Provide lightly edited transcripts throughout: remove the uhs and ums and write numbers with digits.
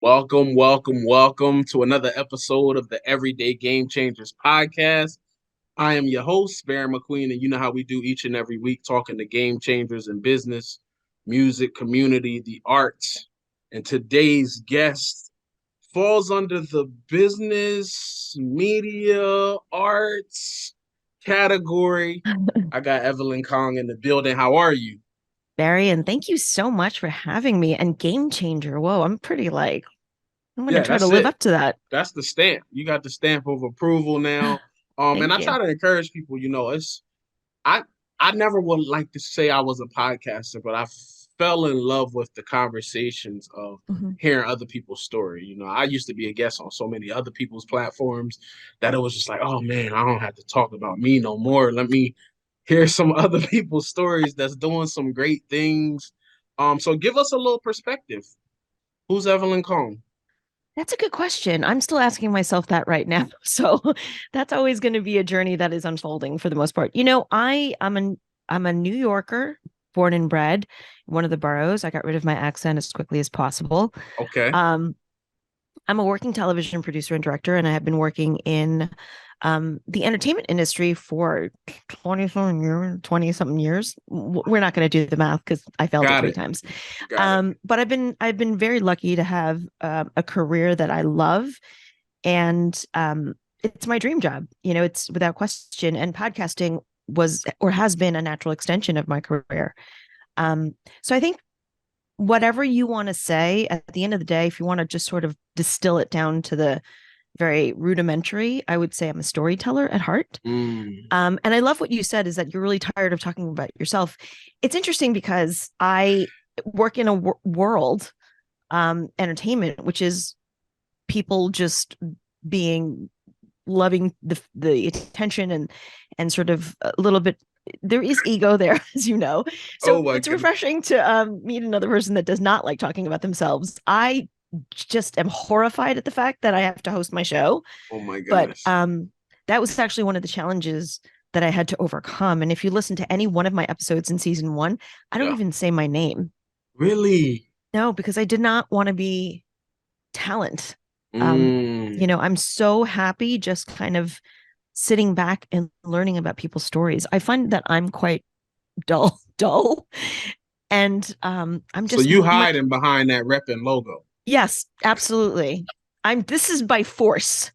Welcome, welcome, welcome to another episode of the Everyday Game Changers podcast. I am your host, Barion McQueen, and you know how we do each and every week, talking to game changers in business, music, community, the arts. And today's guest falls under the business, media, arts category. I got Evelien Kong in the building. How are you? Barry, and thank you so much for having me. And game changer. Whoa, I'm going to Yeah, try to that's live it. up to that. That's the stamp. You got the stamp of approval now. And Thank I you. try to encourage people, I I never would like to say I was a podcaster, but I fell in love with the conversations of Mhm. hearing other people's story. I used to be a guest on so many other people's platforms that it was just like, oh man, I don't have to talk about me no more. Let me hear some other people's stories that's doing some great things. So give us a little perspective. Who's Evelien Kong? That's a good question. I'm still asking myself that right now. So that's always going to be a journey that is unfolding for the most part. I'm a New Yorker, born and bred, one of the boroughs. I got rid of my accent as quickly as possible. Okay. Um, I'm a working television producer and director, and I have been working in the entertainment industry for 20 something years. We're not going to do the math because I failed it Got three it. times. Got it. But I've been very lucky to have a career that I love, and it's my dream job. It's without question. And podcasting was or has been a natural extension of my career. So I think whatever you want to say at the end of the day, if you want to just sort of distill it down to the very rudimentary, I would say I'm a storyteller at heart. Mm. And I love what you said is that you're really tired of talking about yourself. It's interesting because I work in a world, entertainment, which is people just being loving the attention and sort of a little bit there is ego there, as you know. Oh So my it's goodness. refreshing to meet another person that does not like talking about themselves. I just am horrified at the fact that I have to host my show, Oh my but goodness. that was actually one of the challenges that I had to overcome. And if you listen to any one of my episodes in season one, I don't Yeah. even say my name. Really? No, because I did not want to be talent. Um, Mm. I'm so happy just kind of sitting back and learning about people's stories. I find that I'm quite dull, and I'm So just you much. hiding behind that Reppin logo. Yes, absolutely. I'm. This is by force.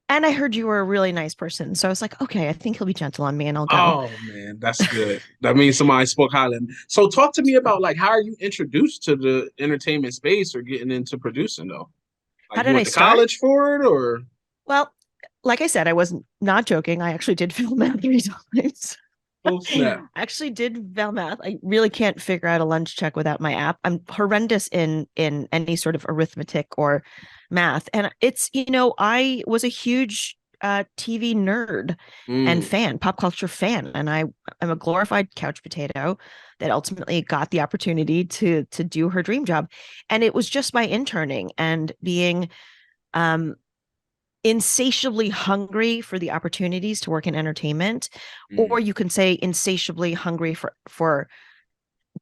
And I heard you were a really nice person, so I was like, okay, I think he'll be gentle on me, and I'll go. Oh man, that's good. That means somebody spoke highly. So talk to me about like how are you introduced to the entertainment space or getting into producing though? How Like you did I went to start? college for it or Well, like I said, I was not joking. I actually did fail math 3 times. oh snap. Actually did fail math. I really can't figure out a lunch check without my app. I'm horrendous in any sort of arithmetic or math. And I was a huge TV nerd and Mm. fan, pop culture fan. And I'm a glorified couch potato that ultimately got the opportunity to do her dream job. And it was just by interning and being um insatiably hungry for the opportunities to work in entertainment, or Mm. you can say insatiably hungry for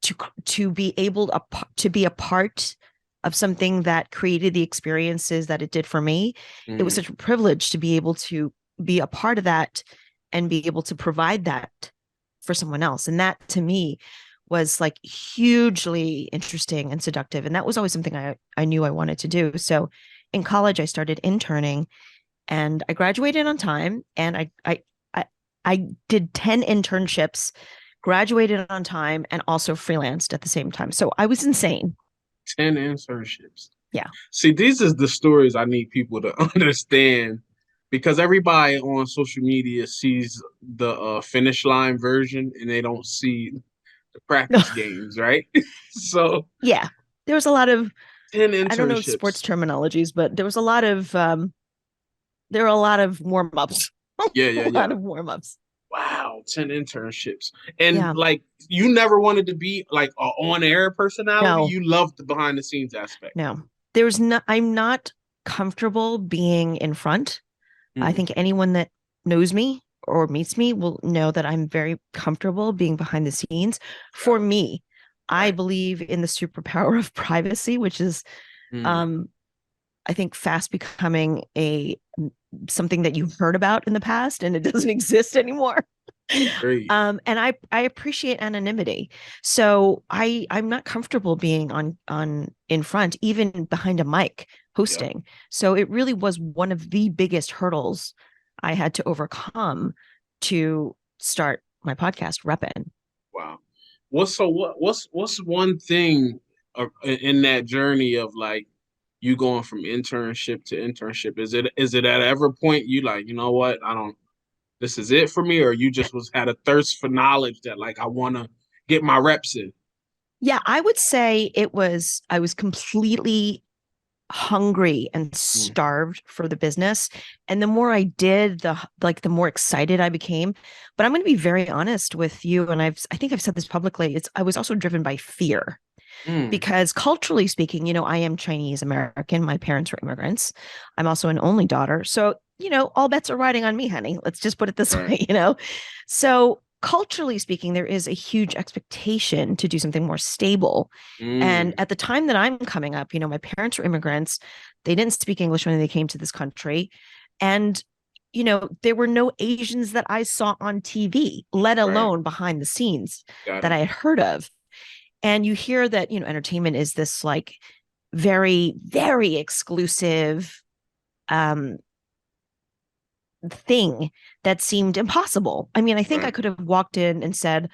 to to be able to be a part of something that created the experiences that it did for me. It was Mm. such a privilege to be able to be a part of that and be able to provide that for someone else. And that to me was like hugely interesting and seductive. And that was always something I knew I wanted to do. So in college, I started interning and I graduated on time, and I did 10 internships, graduated on time, and also freelanced at the same time. So I was insane. 10 internships. Yeah. See, these is the stories I need people to understand because everybody on social media sees the finish line version and they don't see the practice games, right? So Yeah. There was a lot of, 10 I don't know sports internships. terminologies, but there was a lot of there were a lot of warm-ups. a Yeah, yeah, lot yeah. of warm-ups. Wow, 10 internships. And Yeah. like you never wanted to be like a on-air personality. No, You loved the behind the scenes aspect. no. There's not I'm not comfortable being in front. I Mm. think anyone that knows me or meets me will know that I'm very comfortable being behind the scenes. Got For it. me, I Right. believe in the superpower of privacy, which is Mm. um, I think, fast becoming something that you heard about in the past and it doesn't exist anymore. Great. And I appreciate anonymity. So I'm not comfortable being on in front, even behind a mic hosting. Yeah. So it really was one of the biggest hurdles I had to overcome to start my podcast, Reppin. Wow. What's one thing in that journey of like you going from internship to internship? Is it at every point you like, you know what, I don't, this is it for me, or you just was had a thirst for knowledge that like I want to get my reps in? Yeah, I would say I was completely hungry and Mm, starved for the business. And the more I did, the more excited I became. But I'm going to be very honest with you. And I think I've said this publicly. I was also driven by fear mm, because culturally speaking, I am Chinese American. My parents were immigrants. I'm also an only daughter. So, all bets are riding on me, honey. Let's just put it this right. way. So culturally speaking, there is a huge expectation to do something more stable. And Mm, at the time that I'm coming up, my parents were immigrants. They didn't speak English when they came to this country. And, there were no Asians that I saw on TV, let right. alone behind the scenes Got that it. I had heard of. And you hear that, entertainment is this like very, very exclusive um thing that seemed impossible. I mean, I think I Right. could have walked in and said,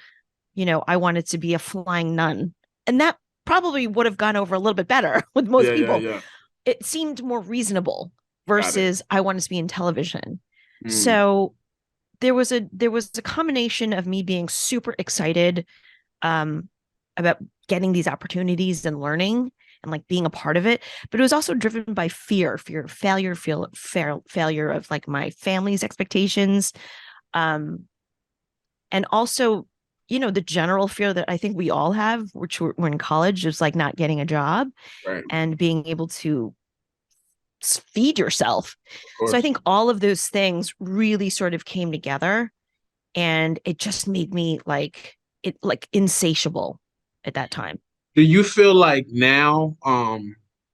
I wanted to be a flying nun. And that probably would have gone over a little bit better with most Yeah, yeah, people. yeah. It seemed more reasonable Got it. versus I wanted to be in television. Mm, So there was a combination of me being super excited um about getting these opportunities and learning and like being a part of it, but it was also driven by fear of failure, failure of like my family's expectations, um and also the general fear that I think we all have, which we're in college, is like not getting a job right. and being able to feed yourself. Of So I course. think all of those things really sort of came together, and it just made me like insatiable at that time. Do you feel like now,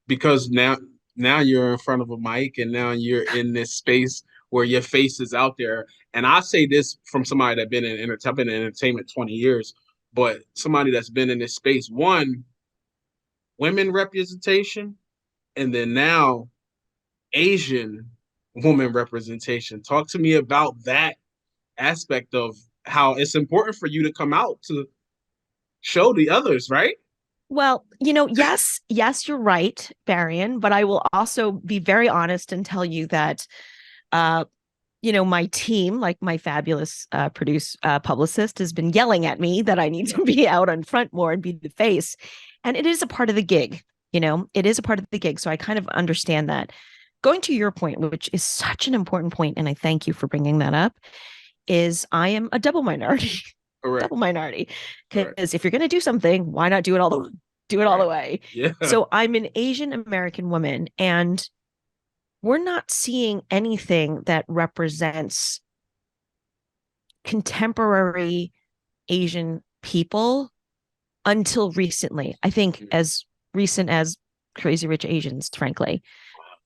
because now you're in front of a mic and now you're in this space where your face is out there, and I say this from somebody that's been in entertainment 20 years, but somebody that's been in this space, one, women representation, and then now Asian woman representation. Talk to me about that aspect of how it's important for you to come out to show the others, right? Well, yes, you're right, Barion, but I will also be very honest and tell you that uh my team, like my fabulous publicist, has been yelling at me that I need Yeah. to be out on front more and be the face. And it is a part of the gig, it is a part of the gig. So I kind of understand that. Going to your point, which is such an important point, and I thank you for bringing that up, is I am a double minority, Correct. double minority. Correct. Because if you're going to do something, why not do it all Right. the way? Yeah. So I'm an Asian American woman, and we're not seeing anything that represents contemporary Asian people until recently. I think as recent as Crazy Rich Asians, frankly.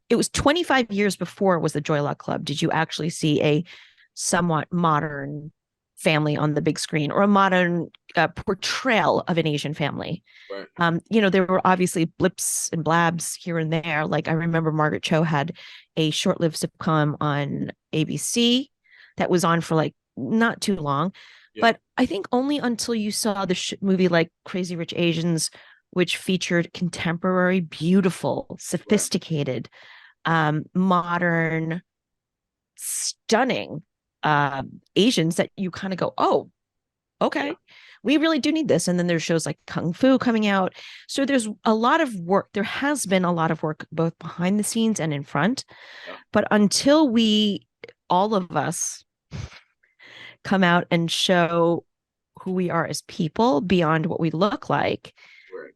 It was 25 years before it was the Joy Luck Club. Did you actually see a somewhat modern family on the big screen, or a modern portrayal of an Asian family? Right. There were obviously blips and blabs here and there. Like I remember Margaret Cho had a short-lived sitcom on ABC that was on for like not too long. Yeah. But I think only until you saw the movie like Crazy Rich Asians, which featured contemporary, beautiful, Right. sophisticated, modern, stunning Asians, that you kind of go, oh, Yeah. okay, we really do need this. And then there's shows like Kung Fu coming out. So there's a lot of work. There has been a lot of work both behind the scenes and in front. Yeah. But until all of us, come out and show who we are as people beyond what we look like, Right.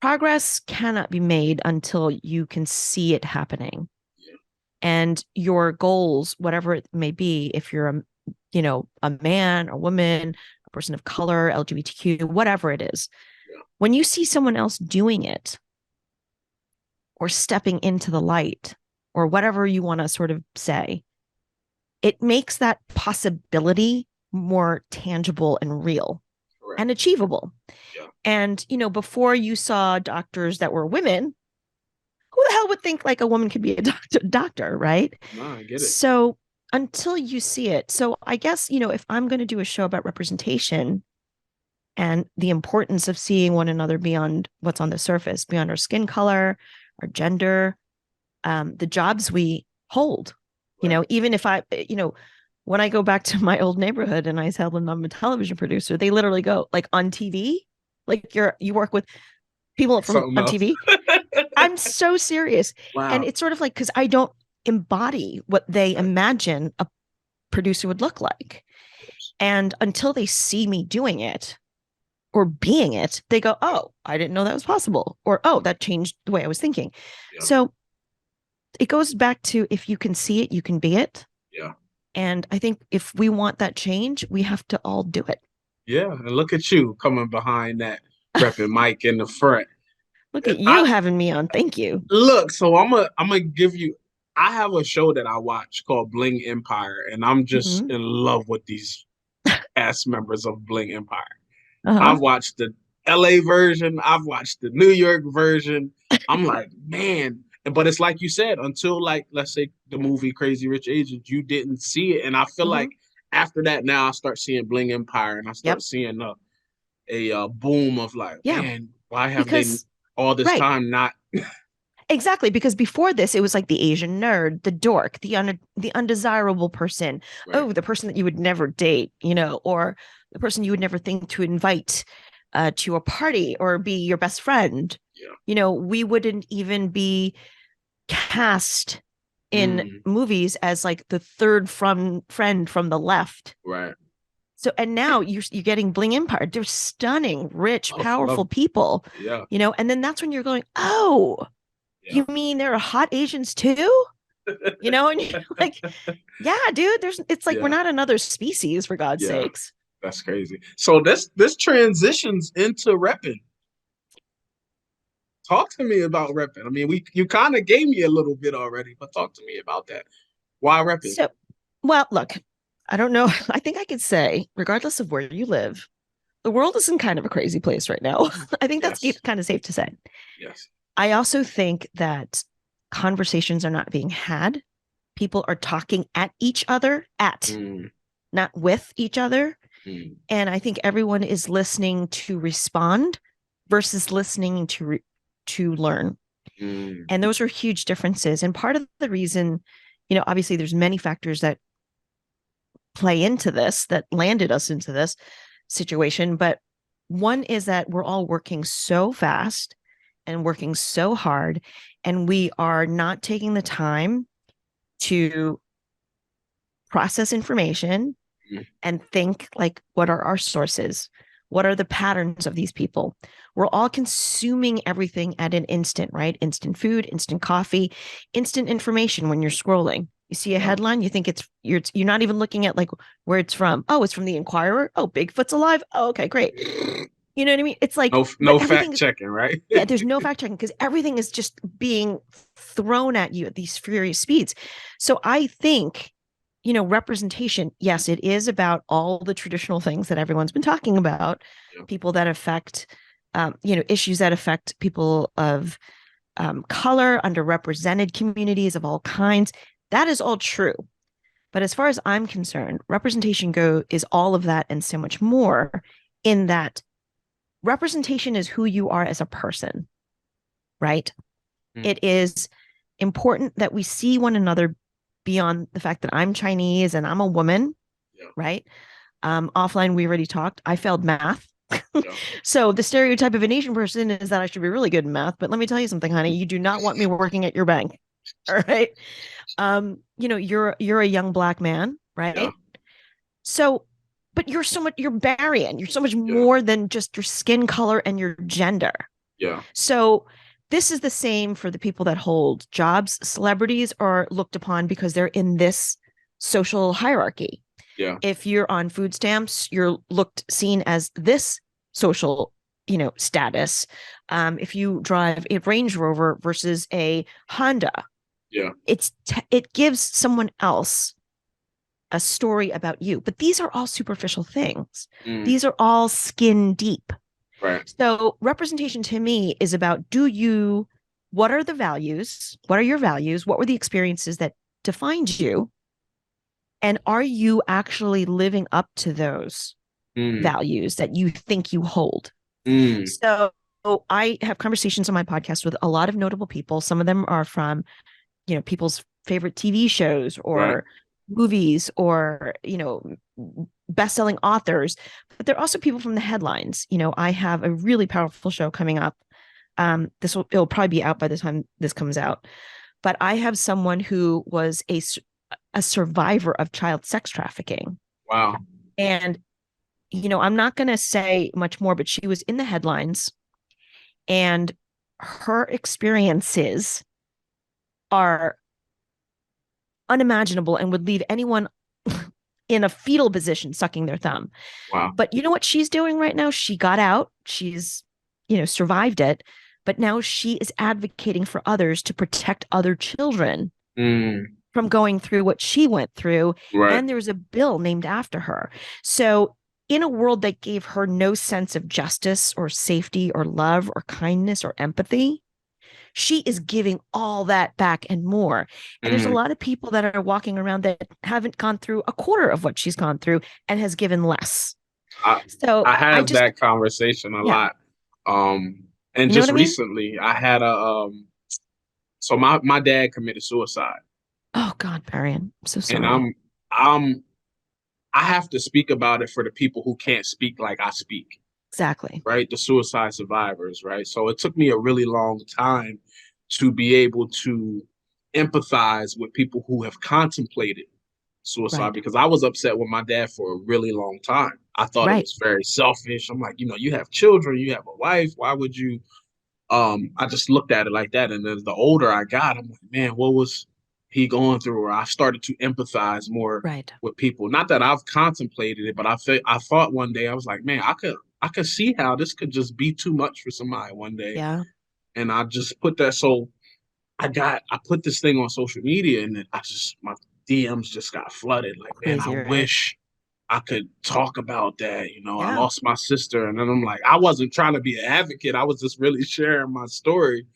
progress cannot be made until you can see it happening. Yeah. And your goals, whatever it may be, if you're a man, a woman, a person of color, LGBTQ, whatever it is, Yeah. when you see someone else doing it, or stepping into the light or whatever you want to sort of say, it makes that possibility more tangible and real and achievable. Yeah. And, before you saw doctors that were women, who the hell would think like a woman could be a doctor, right? No, I get it. So until you see it. So I guess, if I'm going to do a show about representation and the importance of seeing one another beyond what's on the surface, beyond our skin color, our gender, the jobs we hold, even if when I go back to my old neighborhood and I tell them I'm a television producer, they literally go like on TV, like you work with people from on TV. I'm so serious. Wow. And it's sort of like, because I don't embody what they imagine a producer would look like. And until they see me doing it or being it, they go, oh, I didn't know that was possible. Or, oh, that changed the way I was thinking. Yeah. So it goes back to, if you can see it, you can be it. Yeah. And I think if we want that change, we have to all do it. Yeah. And look at you coming behind that Reppin mic in the front. Look at you having me on. Thank you. Look, so I'm gonna give you, I have a show that I watch called Bling Empire, and I'm just in love with these cast members of Bling Empire. I've watched the LA version, I've watched the New York version. I'm like, man, but it's like you said, until like, let's say the movie Crazy Rich Asians, you didn't see it. And I feel like after that, now I start seeing Bling Empire, and I start seeing a boom of like, man, why have they all this time not exactly, because before this it was like the Asian nerd, the dork, the undesirable person, the person that you would never date, or the person you would never think to invite to a party or be your best friend. We wouldn't even be cast in movies as like the third friend from the left, right? So, and now you're getting Bling Empire. They're stunning, rich, powerful people. Yeah. And then that's when you're going, oh, you mean there are hot Asians too? And you're like, yeah, dude, it's like we're not another species, for God's sakes. That's crazy. So this transitions into Reppin. Talk to me about Reppin. I mean, you kind of gave me a little bit already, but talk to me about that. Why Reppin? So, well, look, I don't know. I think I could say, regardless of where you live, the world is in kind of a crazy place right now. I think that's kind of safe to say. Yes. I also think that conversations are not being had. People are talking at each other, not with each other. And I think everyone is listening to respond versus listening to learn. And those are huge differences. And part of the reason, obviously there's many factors that play into this, that landed us into this situation. But one is that we're all working so fast and working so hard, and we are not taking the time to process information and think like, what are our sources? What are the patterns of these people? We're all consuming everything at an instant, right? Instant food, instant coffee, instant information when you're scrolling. You see a headline, you think you're not even looking at like where it's from. Oh, it's from the Inquirer. Oh, Bigfoot's alive. Oh, okay, great. You know what I mean? It's like no fact checking, right? Yeah, there's no fact checking because everything is just being thrown at you at these furious speeds. So I think, representation, yes, it is about all the traditional things that everyone's been talking about, people that affect, issues that affect people of color, underrepresented communities of all kinds. That is all true. But as far as I'm concerned, representation is all of that and so much more, in that representation is who you are as a person, right? It is important that we see one another beyond the fact that I'm Chinese and I'm a woman, right? Offline, we already talked. I failed math. So the stereotype of an Asian person is that I should be really good in math. But let me tell you something, honey, you do not want me working at your bank. All right. You're a young Black man, right? Yeah. So, but you're Barion. You're so much more than just your skin color and your gender. Yeah. So this is the same for the people that hold jobs. Celebrities are looked upon because they're in this social hierarchy. Yeah. If you're on food stamps, you're seen as this social status. If you drive a Range Rover versus a Honda, Yeah. it gives someone else a story about you. But these are all superficial things. Mm. These are all skin deep. Right. So representation to me is about what are the values? What are your values? What were the experiences that defined you? And are you actually living up to those Mm. values that you think you hold? Mm. So I have conversations on my podcast with a lot of notable people. Some of them are from, people's favorite TV shows Right. or movies or, best-selling authors, but they're also people from the headlines. I have a really powerful show coming up. It'll probably be out by the time this comes out, but I have someone who was a survivor of child sex trafficking. Wow. And, I'm not going to say much more, but she was in the headlines and her experiences are unimaginable and would leave anyone in a fetal position sucking their thumb. Wow. But you know what she's doing right now? She got out. She's, survived it. But now she is advocating for others to protect other children from going through what she went through. Right. And there's a bill named after her. So in a world that gave her no sense of justice or safety or love or kindness or empathy, she is giving all that back and more. And there's a lot of people that are walking around that haven't gone through a quarter of what she's gone through and has given less. I have that conversation a lot. And just recently I had so my dad committed suicide. Oh God, Barion, I'm so sorry. And I have to speak about it for the people who can't speak like I speak. Exactly. Right? The suicide survivors, right? So it took me a really long time to be able to empathize with people who have contemplated suicide because I was upset with my dad for a really long time. I thought it was very selfish. I'm like, you have children, you have a wife. Why would you? I just looked at it like that. And as the older I got, I'm like, man, what was he going through? Or I started to empathize more with people. Not that I've contemplated it, but I thought one day I was like, man, I could see how this could just be too much for somebody one day. Yeah. And I just put that. So I put this thing on social media and my DMs just got flooded. Like, man, I wish I could talk about that. I lost my sister. And then I'm like, I wasn't trying to be an advocate. I was just really sharing my story.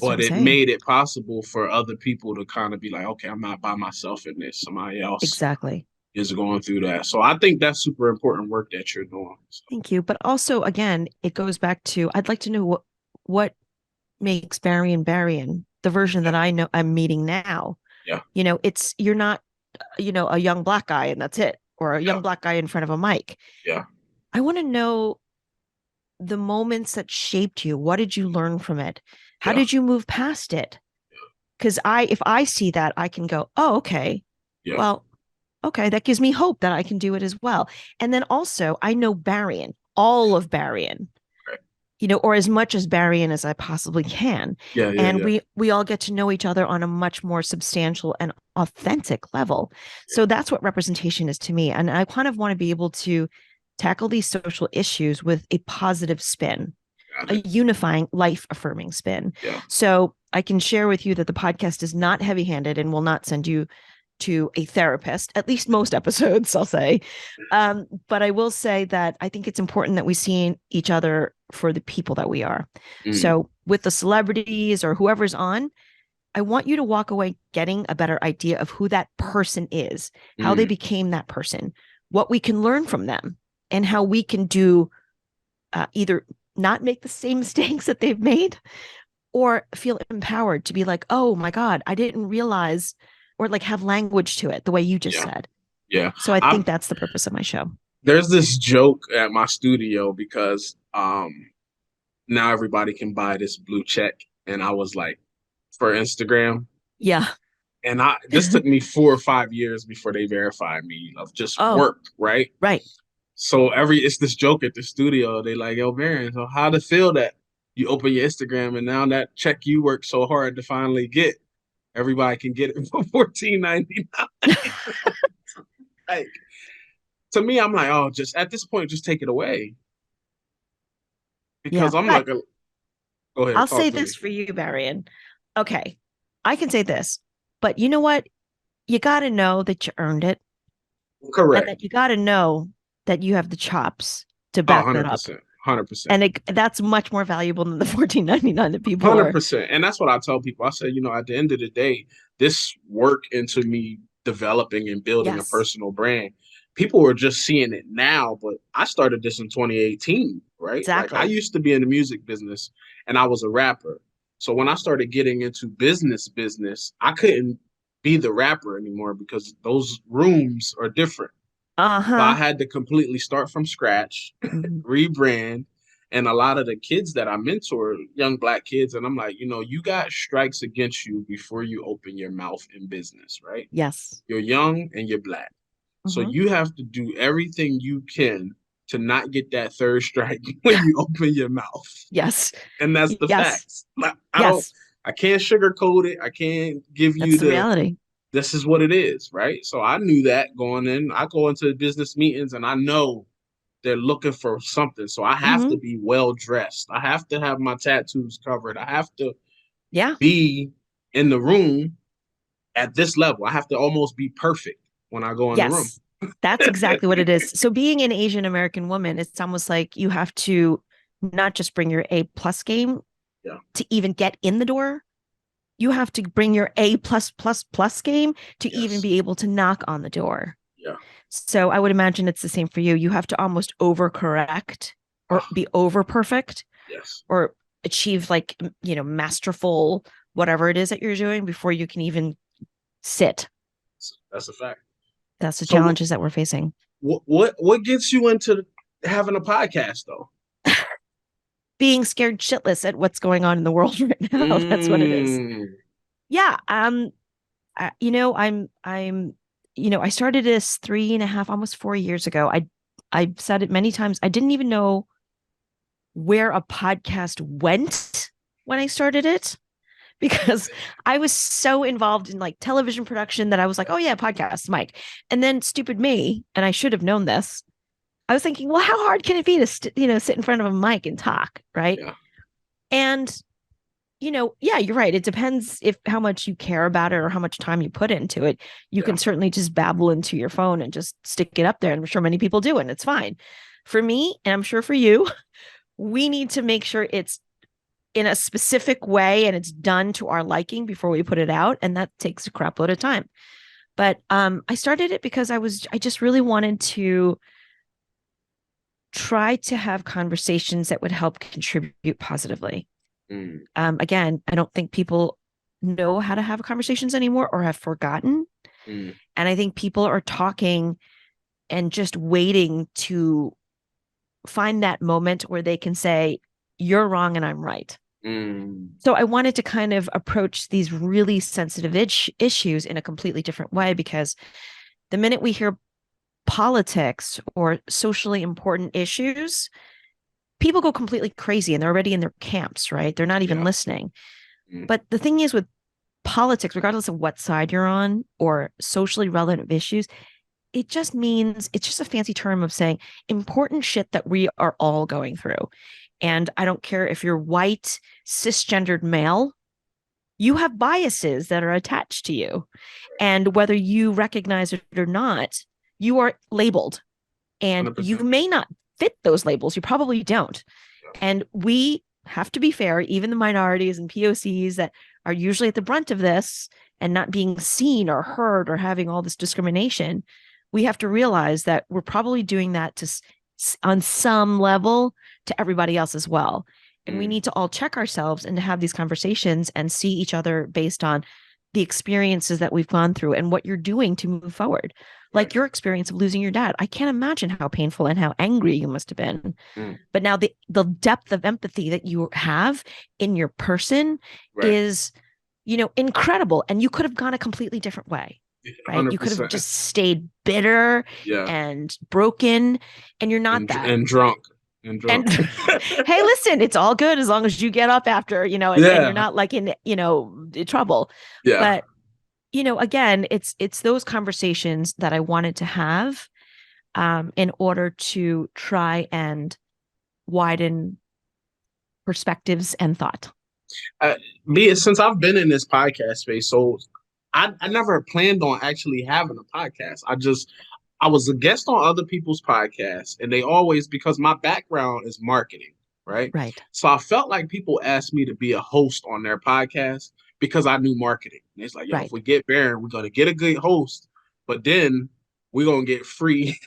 But it made it possible for other people to kind of be like, okay, I'm not by myself in this. Somebody else is going through that. So I think that's super important work that you're doing. So. Thank you. But also, again, it goes back to, I'd like to know what makes Barion, the version that I know I'm meeting now. Yeah. You're not, a young black guy and that's it, or a young black guy in front of a mic. Yeah. I want to know the moments that shaped you. What did you learn from it? How did you move past it? Because if I see that, I can go, oh, okay. Yeah. Well, okay, that gives me hope that I can do it as well. And then also, I know Barion, all of Barion, or as much as Barion as I possibly can. And we all get to know each other on a much more substantial and authentic level. So that's what representation is to me. And I kind of want to be able to tackle these social issues with a positive spin, a unifying, life-affirming spin. Yeah. So I can share with you that the podcast is not heavy-handed and will not send you to a therapist, at least most episodes, I'll say. But I will say that I think it's important that we see each other for the people that we are. So with the celebrities or whoever's on, I want you to walk away getting a better idea of who that person is, how they became that person, what we can learn from them, and how we can do either not make the same mistakes that they've made or feel empowered to be like, oh my God, I didn't realize, or like have language to it the way you just said. Yeah. So I think that's the purpose of my show. There's this joke at my studio because now everybody can buy this blue check. And I was like, for Instagram. Yeah. And this took me 4 or 5 years before they verified me of just work, right? Right. So it's this joke at the studio. They like, yo, Barion, so how to feel that you open your Instagram and now that check you worked so hard to finally get, everybody can get it for $14.99. Like, to me, I'm like, oh, just at this point, just take it away. Yeah. because I'm But like, go ahead, I'll talk say to me. this for you, Barion. Okay. I can say this, but you know what? You got to know that you earned it and Correct. that you got to know that you have the chops to Oh, back that up. 100%. 100%. And that's much more valuable than the 14.99 that people are. 100%. And that's what I tell people. I say, at the end of the day, this work into me developing and building a Yes, personal brand. People are just seeing it now, but I started this in 2018, right? Like I exactly. used to be in the music business and I was a rapper. So when I started getting into business, I couldn't be the rapper anymore because those rooms are different. So I Uh-huh. had to completely start from scratch, Mhm. rebrand. And a lot of the kids that I mentor, young Black kids, and I'm like, you got strikes against you before you open your mouth in business, right? Yes. You're young and you're Black. So Hmm. you have to do everything you can to not get that third strike when you open your mouth. Yes. And that's the Yes. facts. Like, Yes. I can't sugarcoat it. I can't give you That's the reality. this is what it is, right? So I knew that going in. I go into business meetings and I know they're looking for something. So I have to Hmm. be well dressed. I have to have my tattoos covered. I have to Yeah. be in the room at this level. I have to almost be perfect when I go in the room. Yes. That's exactly what it is. So being an Asian American woman, it's almost like you have to not just bring your A plus game Yeah. to even get in the door. You have to bring your A plus plus plus game to even Yes. be able to knock on the door. Yeah. So I would imagine it's the same for you. You have to almost overcorrect or Oh, be over perfect yes. or achieve like, masterful whatever it is that you're doing before you can even sit. That's a fact. That's the So challenges that we're facing. what gets you into having a podcast though? Being scared shitless at what's going on in the world right now. That's what it is. Mm, Yeah. I started this 3.5, almost 4 years ago. I've said it many times. I didn't even know where a podcast went when I started it because I was so involved in like television production that I was like, oh yeah, podcast, Mike. And then stupid me, and I should have known this. I was thinking, well, how hard can it be to sit in front of a mic and talk, right? yeah. And yeah, you're right. It depends if how much you care about it or how much time you put into it. You Yeah. can certainly just babble into your phone and just stick it up there. And I'm sure many people do, and it's fine. For me, and I'm sure for you, we need to make sure it's in a specific way and it's done to our liking before we put it out. And that takes a crap load of time. But I started it because I just really wanted to try to have conversations that would help contribute positively. Mm, Again, I don't think people know how to have conversations anymore or have forgotten. mm, And I think people are talking and just waiting to find that moment where they can say, you're wrong and I'm right. mm. So I wanted to kind of approach these really sensitive issues in a completely different way because the minute we hear politics or socially important issues, people go completely crazy and they're already in their camps, right? They're not even Yeah. listening. Mm, But the thing is with politics, regardless of what side you're on or socially relevant issues, it just means it's just a fancy term of saying important shit that we are all going through. And I don't care if you're white, cisgendered male, you have biases that are attached to you. And whether you recognize it or not, you are labeled and you 100%. may not fit those labels. You probably don't. And we have to be fair, even the minorities and POCs that are usually at the brunt of this and not being seen or heard or having all this discrimination, we have to realize that we're probably doing that to on some level to everybody else as well. And we Mm, need to all check ourselves and to have these conversations and see each other based on the experiences that we've gone through and what you're doing to move forward. right. Like your experience of losing your dad. I can't imagine how painful and how angry you must have been. Mm, But now the depth of empathy that you have in your person right. is, incredible. And you could have gone a completely different way, right? You could have 100%. just stayed bitter Yeah. and broken, and you're not that. And drunk. And And drunk. hey, listen, it's all good as long as you get up after, and you're Yeah. not like in, trouble. Yeah. But, again, it's those conversations that I wanted to have in order to try and widen perspectives and thought. Since I've been in this podcast space, so I never planned on actually having a podcast. I was a guest on other people's podcasts, and they always, because my background is marketing, right? Right. So I felt like people asked me to be a host on their podcast because I knew marketing. And it's like, yo, if Right. we get Baron, we're gonna get a good host, but then we're gonna get free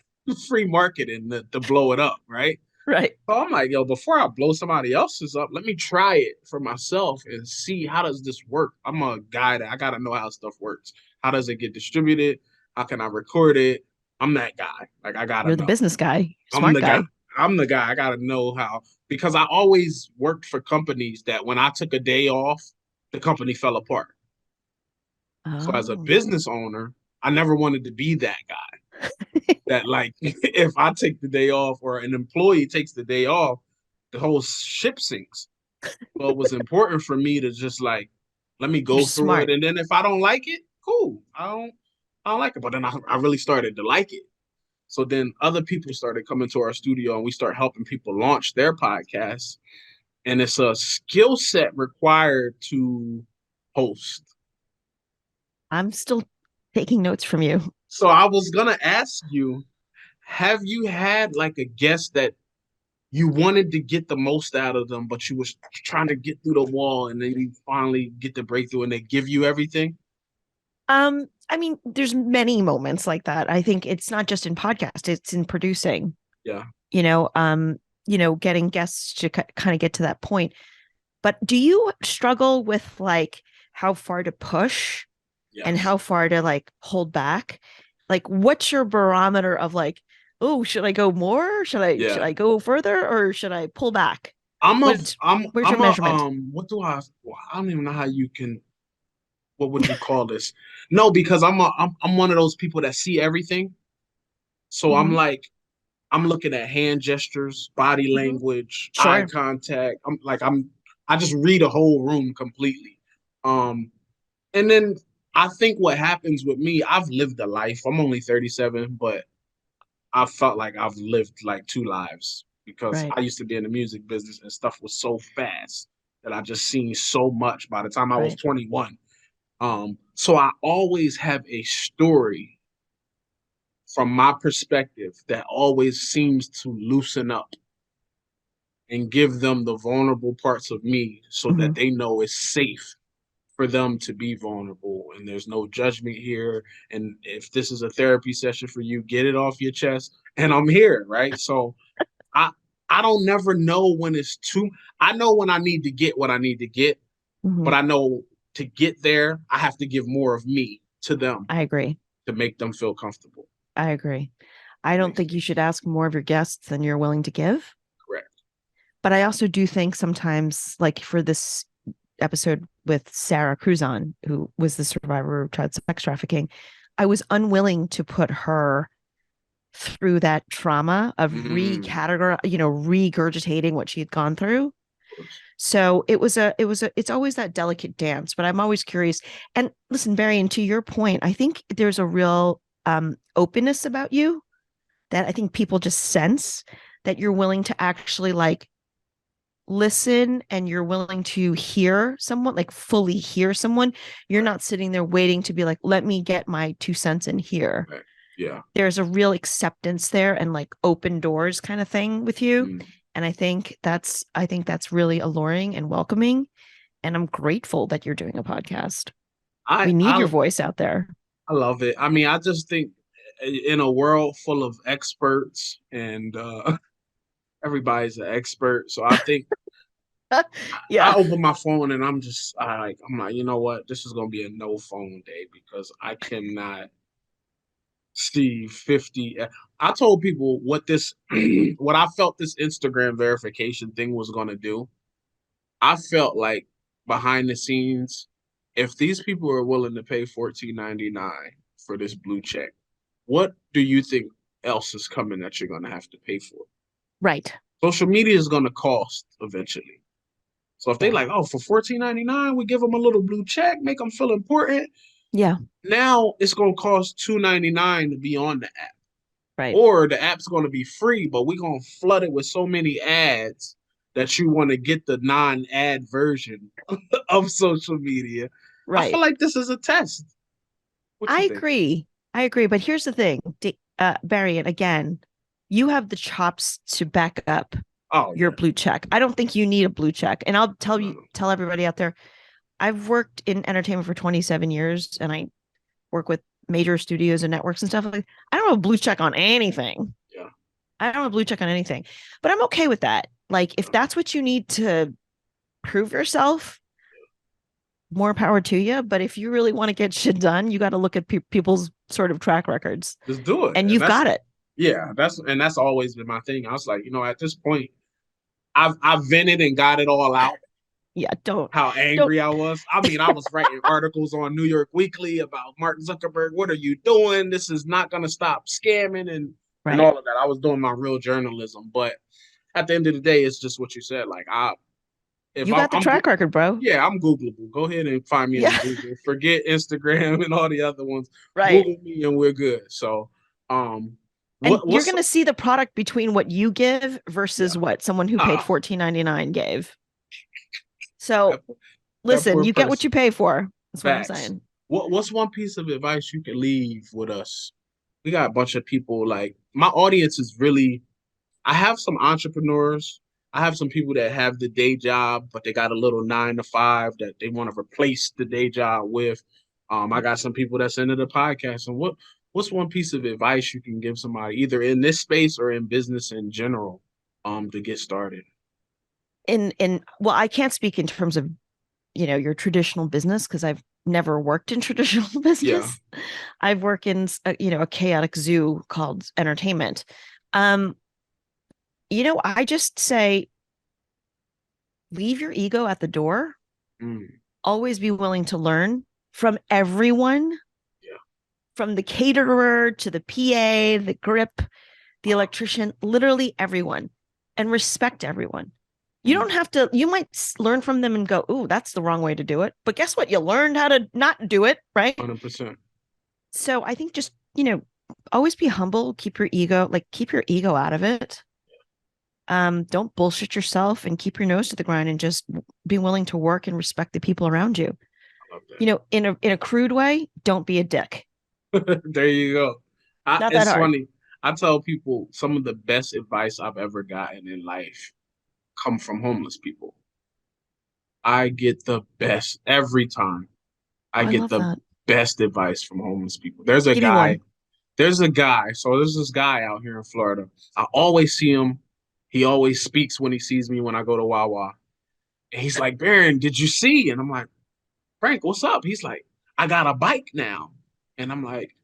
free marketing to blow it up, right? Right. So I'm like, yo, before I blow somebody else's up, let me try it for myself and see how does this work. I'm a guy that I gotta know how stuff works. How does it get distributed? How can I record it? I'm that guy. Like I gotta You're the know. business guy, I'm smart the guy. guy. I'm the guy. I gotta know how because I always worked for companies that when I took a day off, the company fell apart. So as a Oh. business owner, I never wanted to be that guy. That like if I take the day off or an employee takes the day off, the whole ship sinks. So it was important for me to just like let me You're go through it, smart. and then if I don't like it, cool. I don't like it. But then I really started to like it. So then other people started coming to our studio, and we start helping people launch their podcasts. And it's a skill set required to host. I'm still taking notes from you. So I was gonna ask you, have you had like a guest that you wanted to get the most out of them, but you was trying to get through the wall, and then you finally get the breakthrough, and they give you everything? I mean, there's many moments like that. I think it's not just in podcast, it's in producing, Yeah. you know, getting guests to kind of get to that point. But do you struggle with like how far to push and Yes. how far to like hold back? Like what's your barometer of like, oh, should I go more? Should Yeah. I go further or should I pull back? I'm a What's where's your I'm a measurement? what do well, I don't even know how you can what would you call this? No, because I'm one of those people that see everything. So I'm Mm-hmm. like I'm looking at hand gestures, body Mm-hmm. language, eye Sure. contact. I just read a whole room completely. Um and then I think what happens with me, I've lived a life. I'm only 37, but I felt like I've lived like two lives because Right. I used to be in the music business and stuff was so fast that I just seen so much by the time I was Right. 21. So I always have a story from my perspective that always seems to loosen up and give them the vulnerable parts of me so Mm-hmm. that they know it's safe for them to be vulnerable and there's no judgment here. And if this is a therapy session for you, get it off your chest. And I'm here, right? So I I don't never know when it's too. I know when I need to get what I need to get, Mm-hmm. but I know to get there, I have to give more of me to them I agree. to make them feel comfortable. I agree. I That don't makes think you should ask more of your guests than you're willing to give. correct. But I also do think sometimes, like for this episode with Sarah Cruzon, who was the survivor of child sex trafficking, I was unwilling to put her through that trauma of Mm, regurgitating what she had gone through. of course. So it's always that delicate dance, but I'm always curious. And listen, Barry, and to your point, I think there's a real openness about you that I think people just sense that you're willing to actually like listen and you're willing to hear someone, like fully hear someone. You're Right. not sitting there waiting to be like, let me get my 2 cents in here. Right. Yeah. There's a real acceptance there and like open doors kind of thing with you. Mm. And I think that's really alluring and welcoming. And I'm grateful that you're doing a podcast. I We need I your voice out there. I love it. I mean, I just think in a world full of experts and everybody's an expert, so I think I Yeah. open my phone and I'm like, you know what? This is gonna be a no phone day because I cannot see 50. I told people what this what I felt this Instagram verification thing was gonna do. I felt like behind the scenes, if these people are willing to pay 14.99 for this blue check, what do you think else is coming that you're gonna have to pay for? Right. Social media is gonna cost eventually. So if they Yeah. like, oh, for 14.99, we give them a little blue check, make them feel important. Yeah. Now it's gonna cost 2.99 to be on the app, Right. or the app's gonna be free, but we're gonna flood it with so many ads that you want to get the non-ad version of social media. I feel Right. like this is a test. What I you think? agree. I agree. But here's the thing, Barry, and again, you have the chops to back up Oh your yeah. blue check. I don't think you need a blue check. And I'll No. tell everybody out there, I've worked in entertainment for 27 years and I work with major studios and networks and stuff. Like, I don't have a blue check on anything. Yeah. I don't have a blue check on anything. But I'm okay with that. Like, if that's what you need to prove yourself, more power to you. But if you really want to get shit done, you got to look at people's sort of track records, Just do it. and And you've that's got it. yeah, that's always been my thing. I was like, at this point, I've vented and got it all out. Yeah, How don't. angry I was. I mean, I was writing articles on New York Weekly about Mark Zuckerberg. What are you doing? This is not going to stop scamming and Right. all of that. I was doing my real journalism, but at the end of the day, it's just what you said. Like if You got the I'm track record, bro. yeah, I'm Googleable. Go ahead and find me on Yeah. Google. Forget Instagram and all the other ones. Right. Google me and we're good. So, um, And you're what's going to see the product between what you give yeah, versus what someone who paid ah, $14.99 gave. So that, that listen, poor you get what you person. pay for. That's what I'm Facts. saying. What's one piece of advice you can leave with us? We got a bunch of people like my audience is really I have some entrepreneurs. I have some people that have the day job, but they got a little 9 to 5 that they want to replace the day job with. I got some people that's into the podcast. And what's one piece of advice you can give somebody either in this space or in business in general, to get started? In well, I can't speak in terms of your traditional business because I've never worked in traditional Yeah. business. I've worked in a chaotic zoo called entertainment. Um, I just say leave your ego at the door. Mm, Always be willing to learn from everyone, yeah. from the caterer to the PA, the grip, the electrician, literally everyone, and respect everyone. You don't Mm, have to, you might learn from them and go, "Ooh, that's the wrong way to do it." But guess what? You learned how to not do it, right? 100%. So I think just, always be humble, keep your ego out of it. Don't bullshit yourself and keep your nose to the ground and just be willing to work and respect the people around you. I love In a crude way, don't be a dick. that. There you go. Not that It's hard. funny. I tell people some of the best advice I've ever gotten in life come from homeless people. I get the best every time. Oh, I I get love the that. best advice from homeless people. Give me one. So there's this guy out here in Florida. I always see him. He always speaks when he sees me when I go to Wawa. And he's like, Baron, did you see? And I'm like, Frank, what's up? He's like, I got a bike now. And I'm like,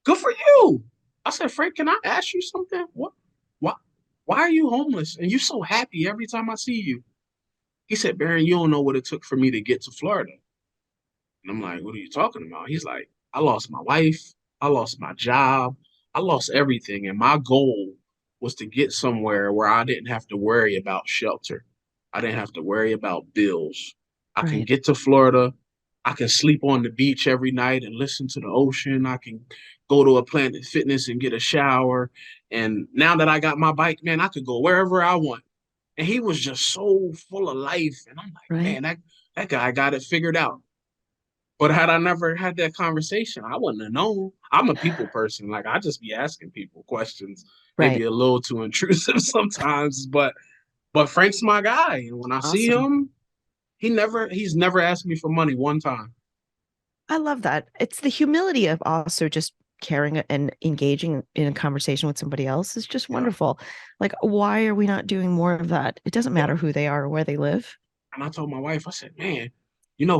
good for you. I said, Frank, can I ask you something? Why, why are you homeless? And you so happy every time I see you. He said, Baron, you don't know what it took for me to get to Florida. And I'm like, what are you talking about? He's like, I lost my wife. I lost my job. I lost everything. And my goal was to get somewhere where I didn't have to worry about shelter. I didn't have to worry about bills. I can Right. get to Florida. I can sleep on the beach every night and listen to the ocean. I can go to a Planet Fitness and get a shower. And now that I got my bike, man, I could go wherever I want. And he was just so full of life. And I'm like, Right. man, that guy got it figured out. But had I never had that conversation, I wouldn't have known. I'm a people person. Like I just be asking people questions, maybe Right. a little too intrusive sometimes, but Frank's my guy. And when I see Awesome. him, he's never asked me for money one time. I love that. It's the humility of also just caring and engaging in a conversation with somebody else is just Yeah. wonderful. Like, why are we not doing more of that? It doesn't Yeah. matter who they are or where they live. And I told my wife, I said, man,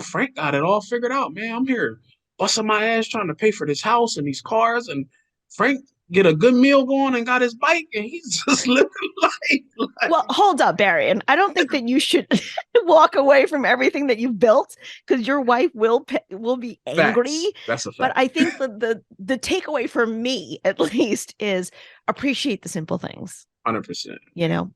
Frank got it all figured out, man. I'm here busting my ass trying to pay for this house and these cars. And Frank get a good meal going and got his bike and he's just living life. Well, hold up, Barion. I don't think that you should walk away from everything that you've built because your wife will be angry. Facts. That's a But fact. I think the takeaway for me, at least, is appreciate the simple things. 100%. You know.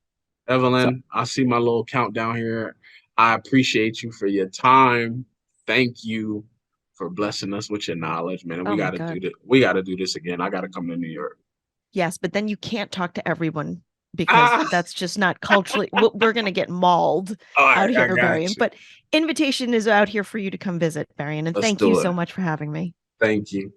So, Evelyn, I see my little countdown here. I appreciate you for your time. Thank you for blessing us with your knowledge, man. oh my god, We got to do this again. I got to come to New York. yes. But then you can't talk to everyone because Ah, that's just not culturally. We're going to get mauled all right, out I here, got Barion. you. But invitation is out here for you to come visit, Barion. And Let's thank you do it. so much for having me. Thank you.